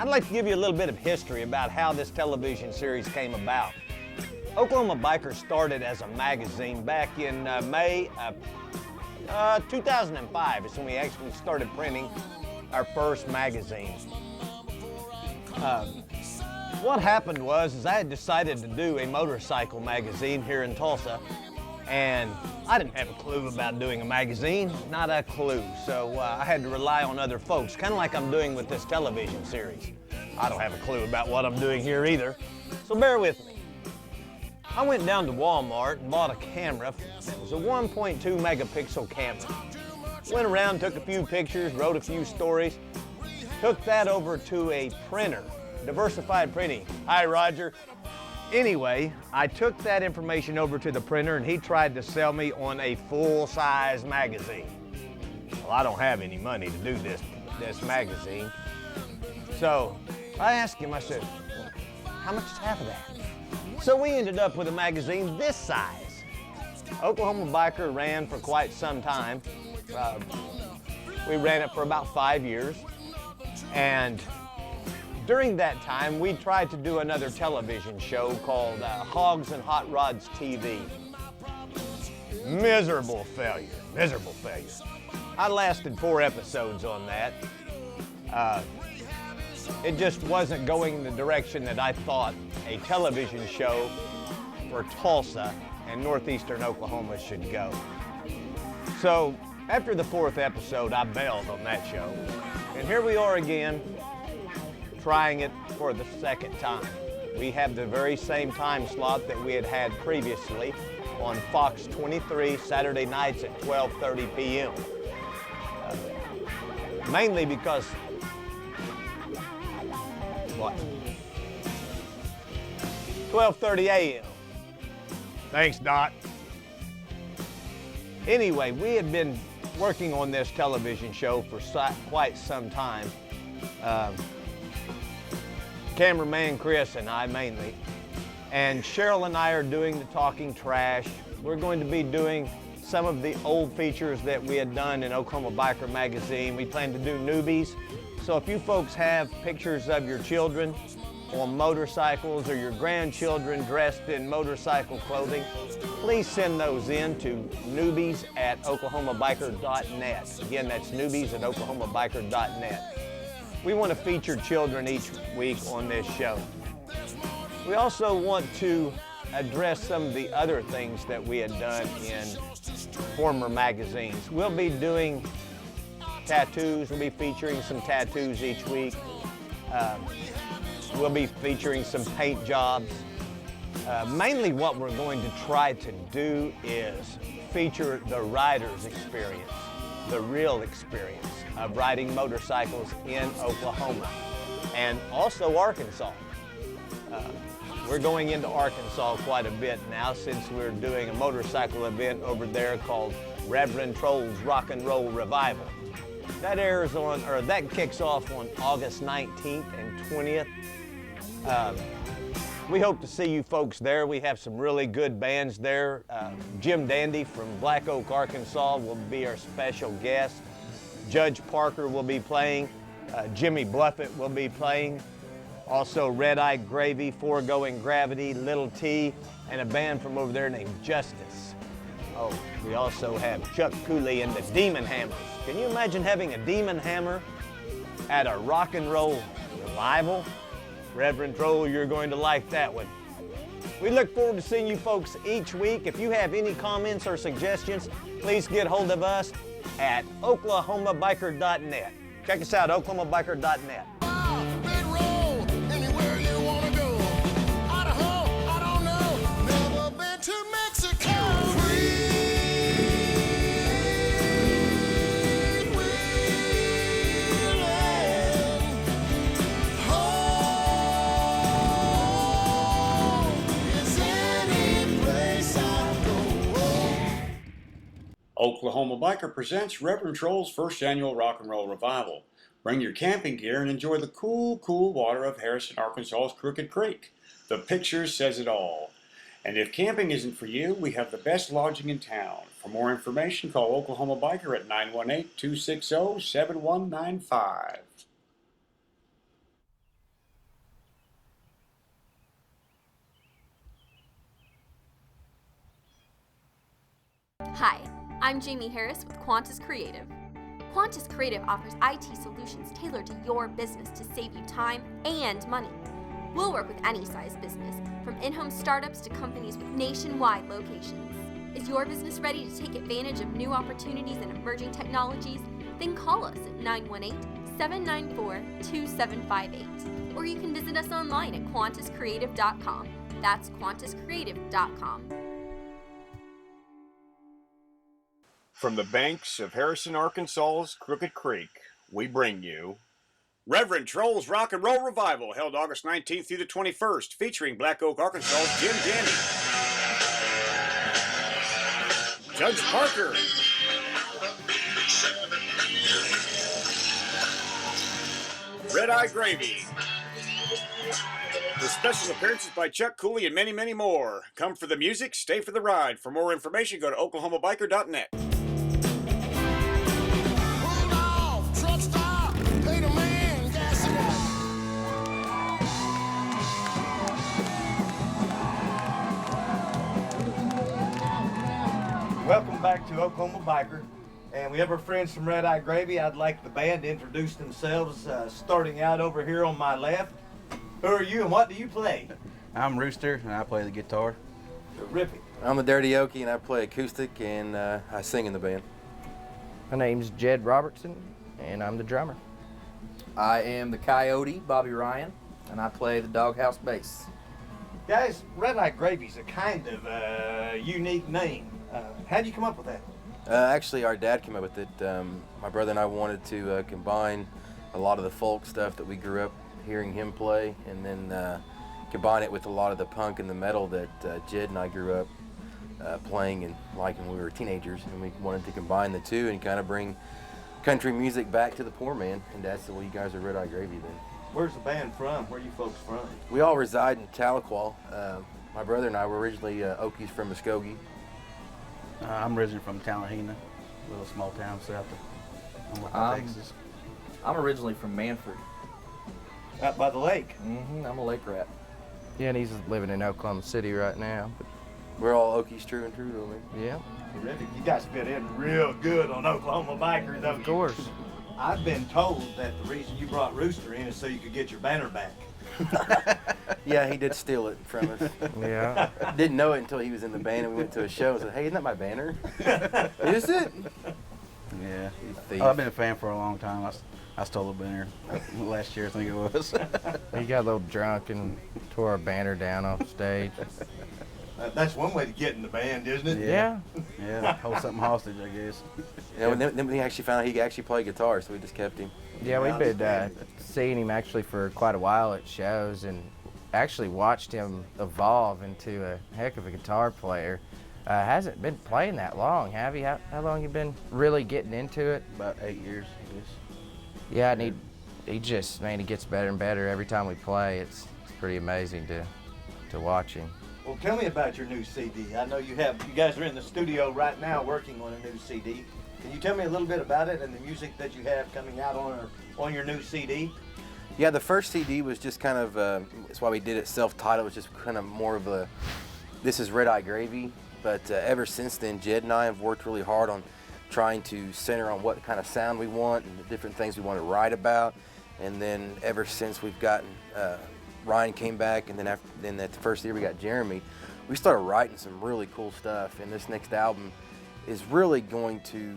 I'd like to give you a little bit of history about how this television series came about. Oklahoma Biker started as a magazine back in May of 2005 is when we actually started printing our first magazine. What happened was I had decided to do a motorcycle magazine here in Tulsa, and I didn't have a clue about doing a magazine, not a clue. So I had to rely on other folks, kind of like I'm doing with this television series. I don't have a clue about what I'm doing here either, so bear with me. I went down to Walmart and bought a camera. It was a 1.2 megapixel camera. Went around, took a few pictures, wrote a few stories, took that over to a printer, Diversified Printing. Hi, Roger. Anyway, I took that information over to the printer and he tried to sell me on a full-size magazine. Well, I don't have any money to do this magazine. So I asked him, I said, how much is half of that? So we ended up with a magazine this size. Oklahoma Biker ran for quite some time. We ran it for about 5 years. And during that time, we tried to do another television show called Hogs and Hot Rods TV. Miserable failure, miserable failure. I lasted 4 episodes on that. It just wasn't going in the direction that I thought a television show for Tulsa and northeastern Oklahoma should go. So after the 4th episode, I bailed on that show. And here we are again, trying it for the 2nd time. We have the very same time slot that we had previously on Fox 23, Saturday nights at 12:30 p.m. Mainly because, what? 12:30 a.m. Thanks, Dot. Anyway, we had been working on this television show for quite some time. Cameraman Chris and I mainly. And Cheryl and I are doing the talking trash. We're going to be doing some of the old features that we had done in Oklahoma Biker magazine. We plan to do newbies. So if you folks have pictures of your children on motorcycles or your grandchildren dressed in motorcycle clothing, please send those in to newbies@oklahomabiker.net. Again, that's newbies@oklahomabiker.net. We want to feature children each week on this show. We also want to address some of the other things that we had done in former magazines. We'll be doing tattoos. We'll be featuring some tattoos each week. We'll be featuring some paint jobs. Mainly what we're going to try to do is feature the rider's experience, the real experience of riding motorcycles in Oklahoma and also Arkansas. We're going into Arkansas quite a bit now since we're doing a motorcycle event over there called Reverend Troll's Rock and Roll Revival. That airs on, or that kicks off on August 19th and 20th. We hope to see you folks there. We have some really good bands there. Jim Dandy from Black Oak, Arkansas will be our special guest. Judge Parker will be playing. Jimmy Bluffett will be playing. Also Red Eye Gravy, Foregoing Gravity, Little T, and a band from over there named Justice. Oh, we also have Chuck Cooley and the Demon Hammers. Can you imagine having a Demon Hammer at a rock and roll revival? Reverend Troll, you're going to like that one. We look forward to seeing you folks each week. If you have any comments or suggestions, please get hold of us at oklahomabiker.net. Check us out, oklahomabiker.net. Oklahoma Biker presents Reverend Troll's first annual Rock and Roll Revival. Bring your camping gear and enjoy the cool, cool water of Harrison, Arkansas's Crooked Creek. The picture says it all. And if camping isn't for you, we have the best lodging in town. For more information, call Oklahoma Biker at 918-260-7195. Hi, I'm Jamie Harris with Qantas Creative. Qantas Creative offers IT solutions tailored to your business to save you time and money. We'll work with any size business, from in-home startups to companies with nationwide locations. Is your business ready to take advantage of new opportunities and emerging technologies? Then call us at 918-794-2758. Or you can visit us online at QantasCreative.com. That's QantasCreative.com. From the banks of Harrison, Arkansas's Crooked Creek, we bring you Reverend Troll's Rock and Roll Revival, held August 19th through the 21st, featuring Black Oak, Arkansas's Jim Danny, Judge Parker, Red Eye Gravy, with special appearances by Chuck Cooley and many, many more. Come for the music, stay for the ride. For more information, go to oklahomabiker.net. Welcome back to Oklahoma Biker, and we have our friends from Red Eye Gravy. I'd like the band to introduce themselves, starting out over here on my left. Who are you and what do you play? I'm Rooster and I play the guitar. Terrific. I'm the Dirty Okie and I play acoustic and I sing in the band. My name's Jed Robertson and I'm the drummer. I am the Coyote, Bobby Ryan, and I play the Doghouse bass. Guys, Red Eye Gravy's a kind of unique name. How'd you come up with that? Actually, our dad came up with it. My brother and I wanted to combine a lot of the folk stuff that we grew up hearing him play, and then combine it with a lot of the punk and the metal that Jed and I grew up playing and liking when we were teenagers. And we wanted to combine the two and kind of bring country music back to the poor man, and that's the way you guys are Red Eye Gravy then. Where's the band from? Where are you folks from? We all reside in Tahlequah. My brother and I were originally Okies from Muskogee. I'm originally from Tallahena, a little small town south of Texas. I'm originally from Manford. Out by the lake. I'm a lake rat. Yeah, and he's living in Oklahoma City right now. But We're all Okies true and true, don't we? yeah, Terrific. You guys fit in real good on Oklahoma Biker, don't you? of course. I've been told that the reason you brought Rooster in is so you could get your banner back. Yeah, he did steal it from us. Yeah. Didn't know it until he was in the band and we went to a show and said, hey, isn't that my banner? Is it? Yeah. You thief. I've been a fan for a long time. I stole a banner last year, I think it was. He got a little drunk and tore our banner down off stage. That's one way to get in the band, isn't it? Yeah. Yeah, hold something hostage, I guess. Yeah, then we actually found out he could actually play guitar, so we just kept him. Yeah, we've been seeing him actually for quite a while at shows and actually watched him evolve into a heck of a guitar player. Hasn't been playing that long, have you? How long you been really getting into it? About 8 years, I guess. Yeah, and he just, man, he gets better and better every time we play. It's pretty amazing to watch him. Well, tell me about your new CD. I know you guys are in the studio right now working on a new CD. Can you tell me a little bit about it and the music that you have coming out on your new CD? Yeah, the first CD was just kind of, that's why we did it self-titled, it was just kind of more of a, this is Red Eye Gravy. But ever since then, Jed and I have worked really hard on trying to center on what kind of sound we want and the different things we want to write about. And then ever since we've gotten, Ryan came back, and then that first year we got Jeremy, we started writing some really cool stuff. And this next album is really going to,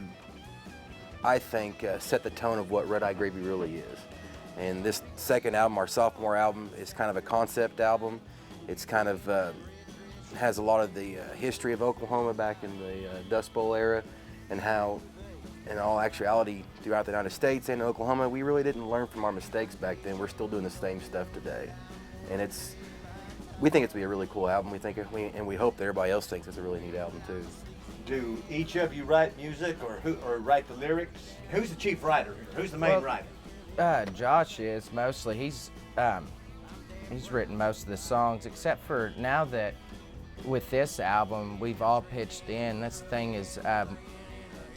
I think, set the tone of what Red Eye Gravy really is. And this second album, our sophomore album, is kind of a concept album. It's kind of has a lot of the history of Oklahoma back in the Dust Bowl era, and how, in all actuality, throughout the United States and Oklahoma, we really didn't learn from our mistakes back then. We're still doing the same stuff today. And we think it's going to be a really cool album. We hope that everybody else thinks it's a really neat album too. Do each of you write music or write the lyrics? Who's the chief writer? Who's the main writer? Josh is mostly. He's written most of the songs, except for now that with this album we've all pitched in. That's the thing is,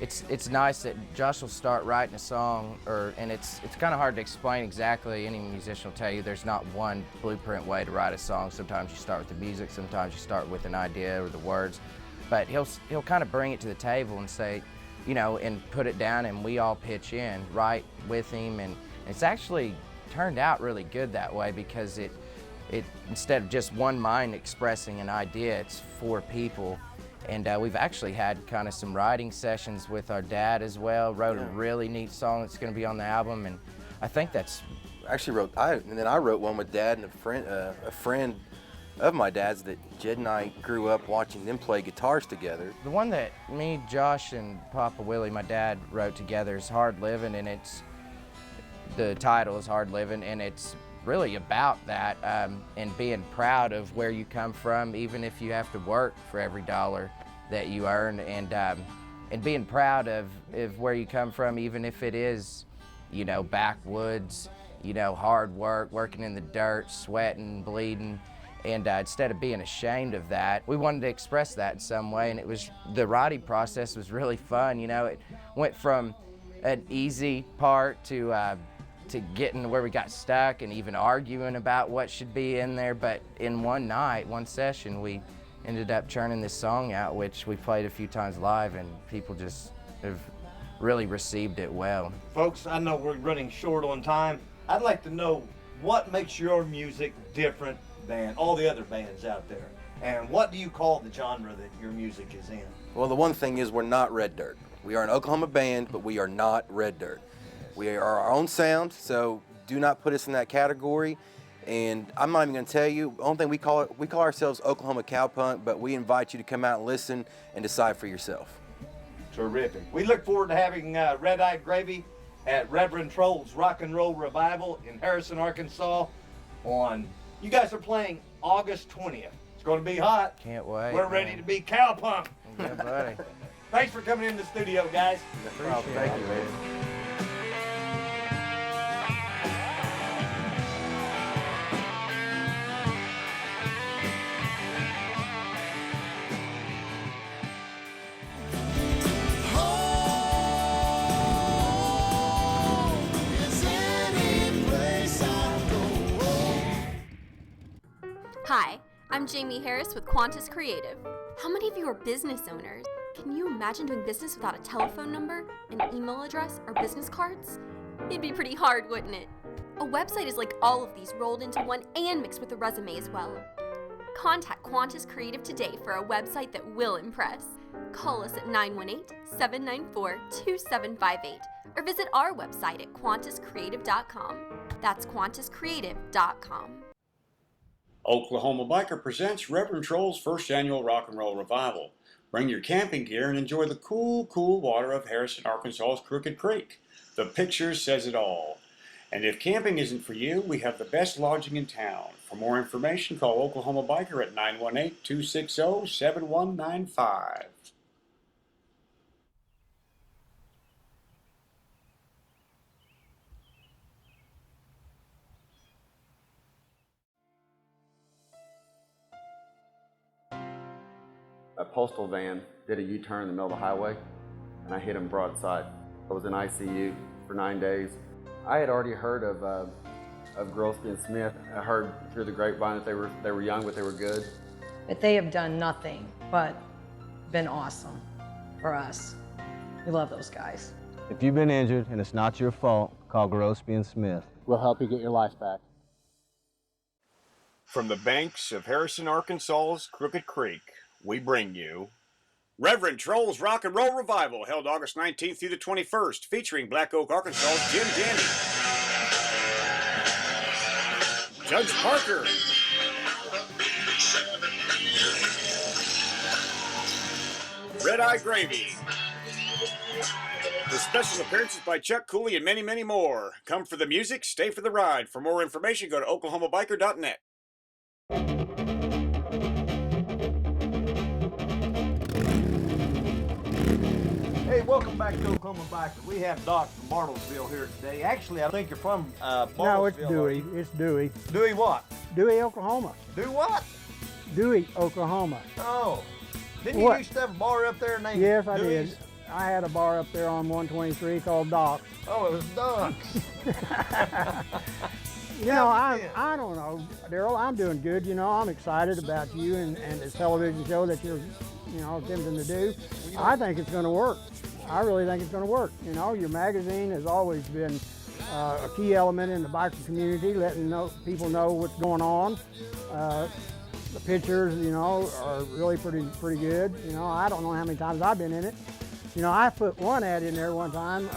it's nice that Josh will start writing a song, and it's kind of hard to explain exactly. Any musician will tell you there's not one blueprint way to write a song. Sometimes you start with the music, sometimes you start with an idea or the words, but he'll kind of bring it to the table and say, and put it down, and we all pitch in, write with him, and it's actually turned out really good that way, because it instead of just one mind expressing an idea, it's four people. And we've actually had kind of some writing sessions with our dad as well. Wrote a really neat song that's going to be on the album, and I think that's actually I wrote one with Dad and a friend of my dad's that Jed and I grew up watching them play guitars together. The one that me, Josh, and Papa Willie, my dad, wrote together is Hard Living, and the title is Hard Living, and it's really about that, and being proud of where you come from, even if you have to work for every dollar that you earn, and being proud of where you come from, even if it is, backwoods, hard work, working in the dirt, sweating, bleeding. And instead of being ashamed of that, we wanted to express that in some way, and the writing process was really fun. It went from an easy part to getting where we got stuck and even arguing about what should be in there. But in one night, one session, we ended up churning this song out, which we played a few times live, and people just have really received it well. Folks, I know we're running short on time. I'd like to know what makes your music different than all the other bands out there, and what do you call the genre that your music is in? Well, the one thing is we're not Red Dirt. We are an Oklahoma band, but we are not Red Dirt. We are our own sound, so do not put us in that category. And I'm not even going to tell you, the only thing we call ourselves Oklahoma Cowpunk, but we invite you to come out and listen and decide for yourself. Terrific. We look forward to having Red Eye Gravy at Reverend Troll's Rock and Roll Revival in Harrison, Arkansas you guys are playing August 20th. It's going to be hot. Can't wait. We're ready to be cowpunk. Yeah, buddy. Thanks for coming in the studio, guys. Thank you, man. Hi, I'm Jamie Harris with Qantas Creative. How many of you are business owners? Can you imagine doing business without a telephone number, an email address, or business cards? It'd be pretty hard, wouldn't it? A website is like all of these rolled into one and mixed with a resume as well. Contact Qantas Creative today for a website that will impress. Call us at 918-794-2758 or visit our website at QantasCreative.com. That's QantasCreative.com. Oklahoma Biker presents Reverend Troll's first annual Rock and Roll Revival. Bring your camping gear and enjoy the cool, cool water of Harrison, Arkansas's Crooked Creek. The picture says it all. And if camping isn't for you, we have the best lodging in town. For more information, call Oklahoma Biker at 918-260-7195. A postal van did a U-turn in the middle of the highway, and I hit him broadside. I was in ICU for 9 days. I had already heard of Grosby and Smith. I heard through the grapevine that they were young, but they were good. But they have done nothing but been awesome for us. We love those guys. If you've been injured and it's not your fault, call Grosby and Smith. We'll help you get your life back. From the banks of Harrison, Arkansas's Crooked Creek, we bring you Reverend Troll's Rock and Roll Revival, held August 19th through the 21st, featuring Black Oak, Arkansas's Jim Dandy, Judge Parker, Red Eye Gravy, with special appearances by Chuck Cooley and many, many more. Come for the music, stay for the ride. For more information, go to oklahomabiker.net. Hey, welcome back to Oklahoma Biker. We have Doc from Bartlesville here today. Actually, I think you're from Bartlesville. No, it's Dewey. It's Dewey. Dewey what? Dewey, Oklahoma. Do what? Dewey, Oklahoma. Oh. Didn't you used to have a bar up there named Yes, I Dewey's? did. I had a bar up there on 123 called Doc's. Oh, it was Doc's. You know, I don't know, Daryl. I'm doing good. You know, I'm excited about you and this television show that you're, you know, attempting to do. I think it's going to work. I really think it's going to work. You know, your magazine has always been a key element in the biker community, letting people know what's going on. The pictures, you know, are really pretty good. You know, I don't know how many times I've been in it. You know, I put one ad in there one time.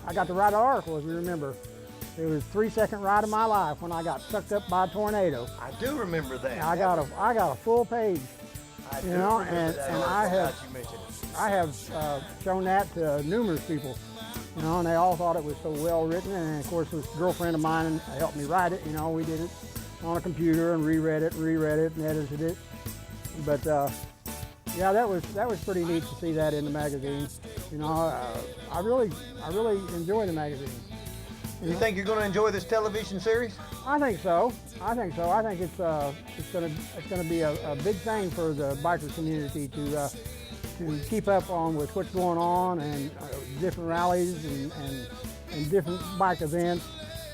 I got to write an article, if you remember. It was 3-second ride of my life when I got sucked up by a tornado. I do remember that. I got a full page. I you know, and I have shown that to numerous people. You know, and they all thought it was so well written. And of course, this girlfriend of mine helped me write it. You know, we did it on a computer and reread it, and edited it. But yeah, that was pretty neat to see that in the magazine. You know, I really enjoy the magazine. You think you're going to enjoy this television series? I think so. I think it's gonna be a big thing for the biker community to keep up on with what's going on and different rallies and different bike events.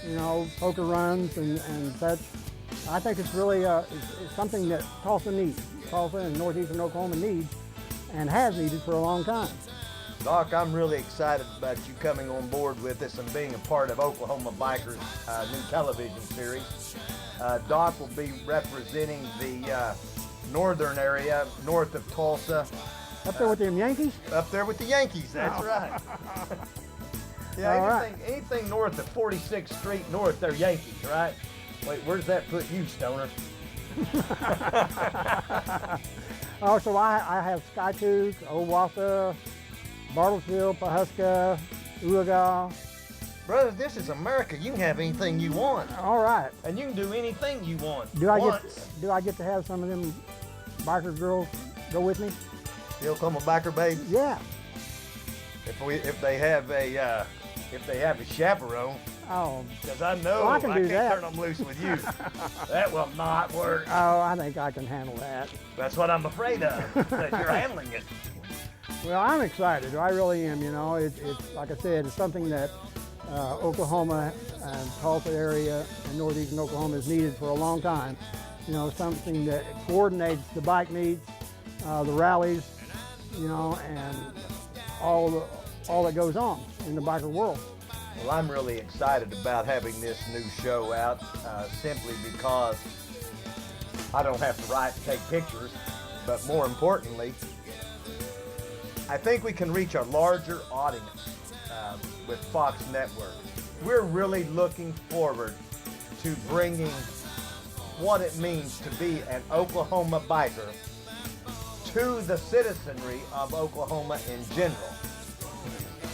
You know, poker runs and such. I think it's really it's something that Tulsa needs. Tulsa and northeastern Oklahoma needs and has needed for a long time. Doc, I'm really excited about you coming on board with us and being a part of Oklahoma Bikers' new television series. Doc will be representing the northern area, north of Tulsa. Up there with them Yankees? Up there with the Yankees, that's right. Yeah, anything north of 46th Street North, they're Yankees, right? Wait, where's that put you, Stoner? Oh, so I have Skytooth, Owatha, Bartlesville, Pahuska, Uaga. Brother, this is America. You can have anything you want. All right. And you can do anything you want. Do I get to have some of them biker girls go with me? The Oklahoma Biker Babes? Yeah. If they have a chaperone. Oh. Because I know I I can can't do that. turn them loose with you. That will not work. Oh, I think I can handle that. That's what I'm afraid of, that you're handling it. Well, I'm excited. I really am. You know, it's like I said, it's something that Oklahoma and Tulsa area and northeastern Oklahoma has needed for a long time. You know, something that coordinates the bike meets, the rallies, you know, and all that goes on in the biker world. Well, I'm really excited about having this new show out simply because I don't have to write and take pictures, but more importantly, I think we can reach a larger audience with Fox Network. We're really looking forward to bringing what it means to be an Oklahoma biker to the citizenry of Oklahoma in general.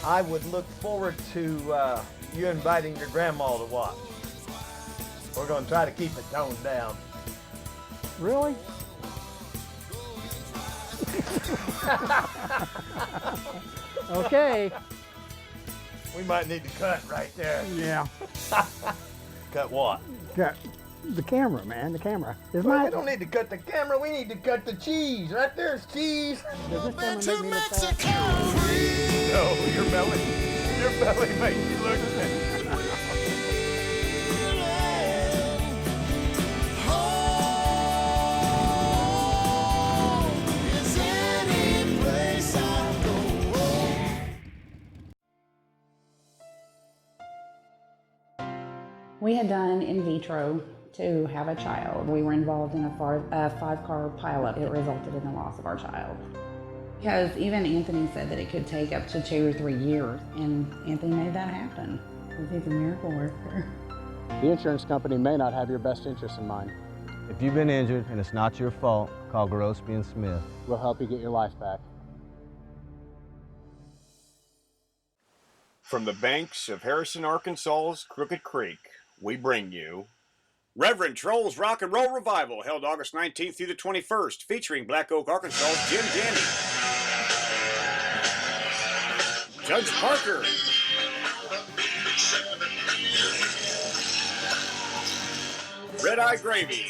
I would look forward to you inviting your grandma to watch. We're going to try to keep it toned down. Really? Okay. We might need to cut right there. Yeah. Cut what? Cut The camera, man, the camera. Is Well, my, we don't need to cut the camera, we need to cut the cheese. Right there's cheese. does this camera make me look fat? No, your belly makes you look fat. We had done in vitro to have a child. We were involved in a 5-car pilot. It resulted in the loss of our child. Because even Anthony said that it could take up to 2 or 3 years, and Anthony made that happen. He's a miracle worker. The insurance company may not have your best interests in mind. If you've been injured and it's not your fault, call Grosby and Smith. We'll help you get your life back. From the banks of Harrison, Arkansas's Crooked Creek, we bring you Reverend Troll's Rock and Roll Revival, held August 19th through the 21st, featuring Black Oak, Arkansas's Jim Danny, Judge Parker, Red Eye Gravy,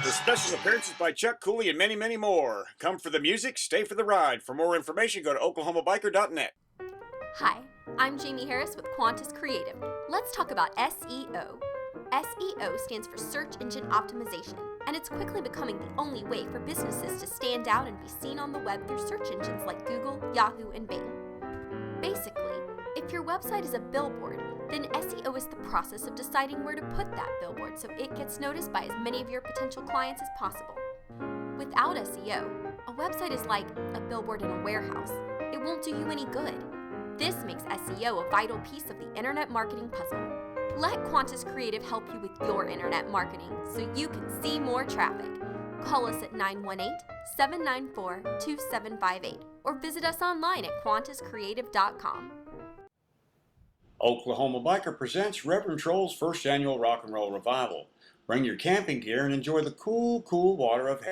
with special appearances by Chuck Cooley and many, many more. Come for the music, stay for the ride. For more information, go to oklahomabiker.net. Hi, I'm Jamie Harris with Qantas Creative. Let's talk about SEO. SEO stands for Search Engine Optimization, and it's quickly becoming the only way for businesses to stand out and be seen on the web through search engines like Google, Yahoo, and Bing. Basically, if your website is a billboard, then SEO is the process of deciding where to put that billboard so it gets noticed by as many of your potential clients as possible. Without SEO, a website is like a billboard in a warehouse. It won't do you any good. This makes SEO a vital piece of the internet marketing puzzle. Let Qantas Creative help you with your internet marketing so you can see more traffic. Call us at 918-794-2758 or visit us online at qantascreative.com. Oklahoma Biker presents Reverend Troll's first annual Rock and Roll Revival. Bring your camping gear and enjoy the cool, cool water of